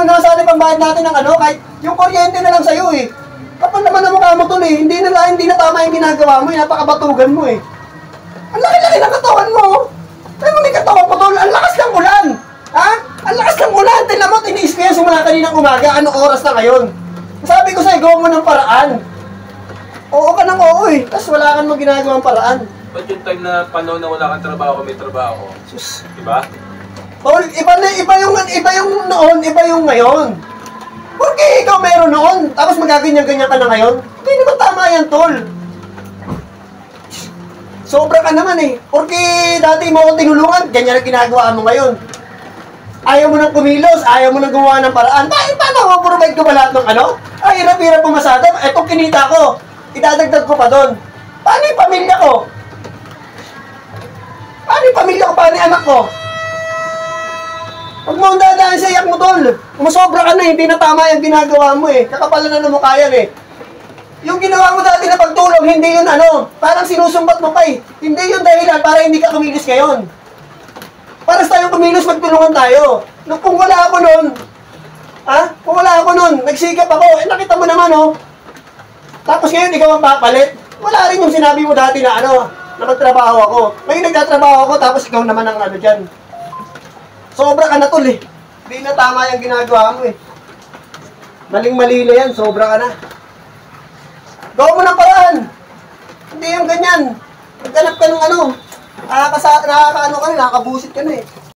mo na sana pambayad natin ng ano, kahit yung kuryente na lang sa'yo eh. Kapag naman ang mukha mo tol eh, hindi na tama yung ginagawa mo, napakabatugan mo eh. Ang laki-laki ng katawan mo. Pero may katawan mo tol, ang lakas ng ulan. Ha? Ang lakas ng ulan, tingnan mo, tiniis ko yan simula kaninang umaga, anong oras na ngayon? Sabi ko sa'yo, gawa mo ng paraan. Oo ka ng oo eh, tapos wala kang ginagawang paraan. Ba't yung time na panahon na wala kang trabaho, may trabaho? Sus. Diba? Tol, iba yung noon, iba yung ngayon. Porque ikaw meron noon, tapos magaganyan-ganyan ka na ngayon. Hindi naman tama yan, tol. Sobra ka naman eh. Porque dati mo akong tinulungan, ganyan ang ginagawa mo ngayon. Ayaw mo nang kumilos, ayaw mo nang gumawa ng paraan. Paano ako provide ko ba lahat ng ano? Ay, hirap-hirap pumasada. Etong kinita ko, idadagdag ko pa doon. Paano yung pamilya ko? Paano yung pamilya ko? Paano yung anak ko? Huwag mo ang dadaan sa iyak mo, tol. Umasobra ka na, hindi na tama yung ginagawa mo eh. Kakapalan na ng mukha yan eh. Yung ginawa mo dati na pagtulong, hindi yun ano, parang sinusumbat mo pa eh. Hindi yun dahilan para hindi ka kumilos ngayon. Para sa tayong kumilos, magtulungan tayo. Kung wala ako nun, kung wala ako nun, nagsikap ako, nakita mo naman oh. Tapos ngayon, ikaw ang papalit. Wala rin yung sinabi mo dati na ano, na magtrabaho ako. Ngayon nagtatrabaho ako, tapos ikaw naman ang ano dyan. Sobra ka na tol eh. Hindi na tama yung ginagawa mo eh. Maling-mali na yan, sobra ka na. Gawa mo ng paraan. Hindi yung ganyan. Maghanap ka ng ano. Nakakaano ka na, nakakabusit ka na eh.